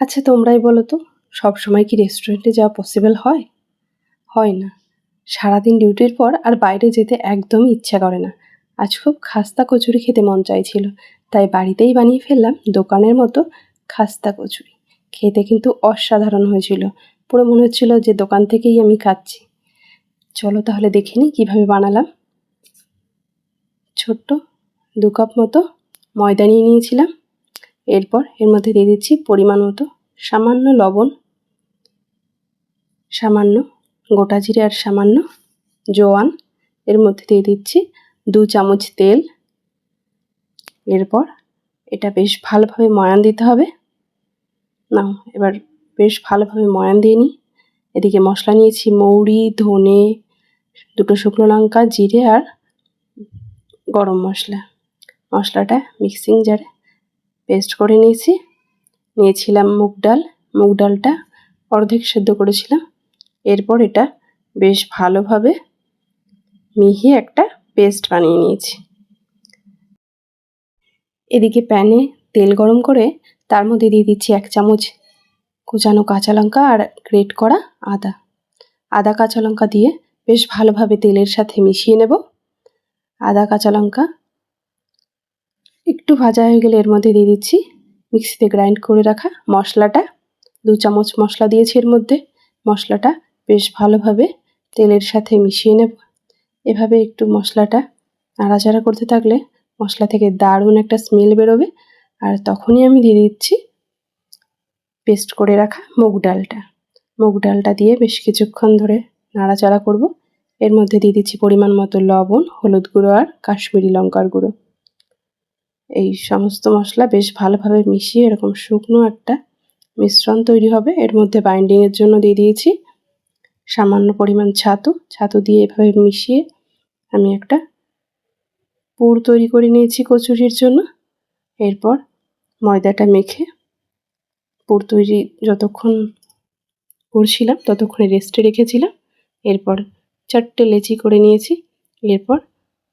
আচ্ছা তোমরাই বলো তো, সবসময় কি রেস্টুরেন্টে যাওয়া পসিবল হয়? হয় না। সারাদিন ডিউটির পর আর বাইরে যেতে একদমই ইচ্ছা করে না। আজ খুব খাস্তা কচুরি খেতে মন চাইছিল, তাই বাড়িতেই বানিয়ে ফেললাম দোকানের মতো খাস্তা কচুরি। খেতে কিন্তু অসাধারণ হয়েছিল, পুরো মনে হচ্ছিল যে দোকান থেকেই আমি খাচ্ছি। চলো তাহলে দেখে নিই কীভাবে বানালাম। ছোট্ট 2 কাপ মতো ময়দা নিয়ে নিয়েছিলাম। এরপর এর মধ্যে দিয়ে দিচ্ছি পরিমাণ মতো সামান্য লবণ, সামান্য গোটা জিরে আর সামান্য জোয়ান। এর মধ্যে দিয়ে দিচ্ছি 2 চামচ তেল। এরপর এটা বেশ ভালোভাবে ময়ান দিতে হবে। নাও এবার বেশ ভালোভাবে ময়ান দিয়ে নিই। এদিকে মশলা নিয়েছি মৌরি, ধনে, 2টো শুকনো লঙ্কা, জিরে আর গরম মশলা। মশলাটা মিক্সিং জারে পেস্ট করে নিয়েছিলাম মুগ ডালটা অর্ধেক সেদ্ধ করেছিলাম। এরপর এটা বেশ ভালোভাবে মিহি একটা পেস্ট বানিয়ে নিয়েছি। এদিকে প্যানে তেল গরম করে তার মধ্যে দিয়ে দিচ্ছি 1 চামচ কুচানো কাঁচা লঙ্কা আর গ্রেট করা আদা কাঁচা লঙ্কা দিয়ে বেশ ভালোভাবে তেলের সাথে মিশিয়ে নেব। আদা কাঁচা লঙ্কা একটু ভাজা হয়ে গেলে এর মধ্যে দিয়ে দিচ্ছি মিক্সিতে গ্রাইন্ড করে রাখা মশলাটা। 2 চামচ মশলা দিয়েছি এর মধ্যে। মশলাটা বেশ ভালোভাবে তেলের সাথে মিশিয়ে নেব। এভাবে একটু মশলাটা নাড়াচাড়া করতে থাকলে মশলা থেকে দারুণ একটা স্মেল বেরোবে। আর তখনই আমি দিয়ে দিচ্ছি পেস্ট করে রাখা মুগ ডালটা দিয়ে বেশ কিছুক্ষণ ধরে নাড়াচাড়া করব। এর মধ্যে দিয়ে দিচ্ছি পরিমাণ মতো লবণ, হলুদ গুঁড়ো আর কাশ্মীরি লঙ্কার গুঁড়ো। এই সমস্ত মশলা বেশ ভালোভাবে মিশিয়ে এরকম শুকনো একটা মিশ্রণ তৈরি হবে। এর মধ্যে বাইন্ডিংয়ের জন্য দিয়ে দিয়েছি সামান্য পরিমাণ ছাতু দিয়ে এভাবে মিশিয়ে আমি একটা পুর তৈরি করে নিয়েছি কচুরির জন্য। এরপর ময়দাটা মেখে পুর তৈরি যতক্ষণ করছিলাম ততক্ষণে রেস্টে রেখেছিলাম। এরপর 4টে লেচি করে নিয়েছি। এরপর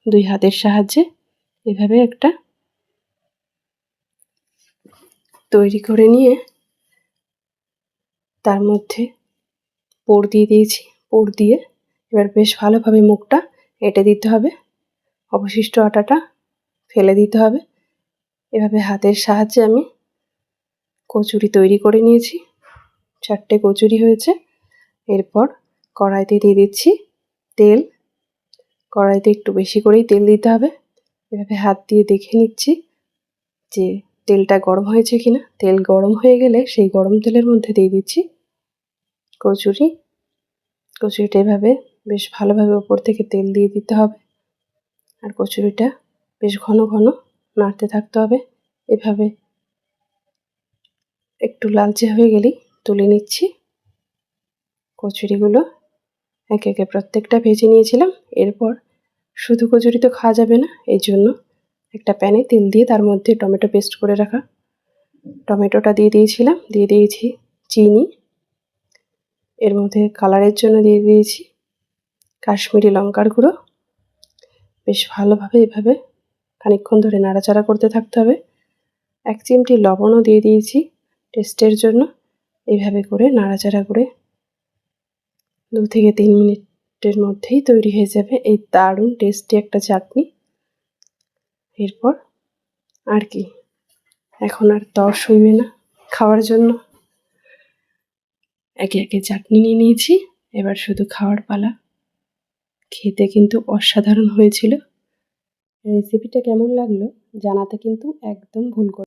2 হাতের সাহায্যে এভাবে একটা তৈরি করে নিয়ে তার মধ্যে পুর দিয়ে দিয়েছি। পুর দিয়ে এবার বেশ ভালোভাবে মুখটা এঁটে দিতে হবে, অবশিষ্ট আটাটা ফেলে দিতে হবে। এভাবে হাতের সাহায্যে আমি কচুরি তৈরি করে নিয়েছি। 4টে কচুরি হয়েছে। এরপর কড়াইতে দিয়ে দিচ্ছি তেল। কড়াইতে একটু বেশি করেই তেল দিতে হবে। এভাবে হাত দিয়ে দেখে নিচ্ছি যে তেলটা গরম হয়েছে কিনা। তেল গরম হয়ে গেলে সেই গরম তেলের মধ্যে দিয়ে দিচ্ছি কচুরিটা এভাবে বেশ ভালোভাবে ওপর থেকে তেল দিয়ে দিতে হবে। আর কচুরিটা বেশ ঘন ঘন নাড়তে থাকতে হবে। এভাবে একটু লালচে হয়ে গেলেই তুলে নিচ্ছি। কচুরিগুলো একে একে প্রত্যেকটা ভেজে নিয়েছিলাম। এরপর শুধু কচুরি তো খাওয়া যাবে না, এই জন্য একটা প্যানে তেল দিয়ে তার মধ্যে টমেটো পেস্ট করে রাখা টমেটোটা দিয়ে দিয়েছিলাম। দিয়ে দিয়েছি চিনি। এর মধ্যে কালারের জন্য দিয়ে দিয়েছি কাশ্মীরি লঙ্কার গুঁড়ো। বেশ ভালোভাবে এভাবে খানিকক্ষণ ধরে নাড়াচাড়া করতে থাকতে হবে। 1 চিমটি লবণও দিয়ে দিয়েছি টেস্টের জন্য। এইভাবে করে নাড়াচাড়া করে 2 থেকে 3 মিনিটের মধ্যেই তৈরি হয়ে যাবে এই দারুণ টেস্টি একটা চাটনি। এরপর আর কি, এখন আর তর সইবে না খাওয়ার জন্য। একে একে চাটনি নিয়ে নিয়েছি, এবার শুধু খাওয়ার পালা। খেতে কিন্তু অসাধারণ হয়েছিল। রেসিপিটা কেমন লাগলো জানাতে কিন্তু একদম ভুল করবেন না।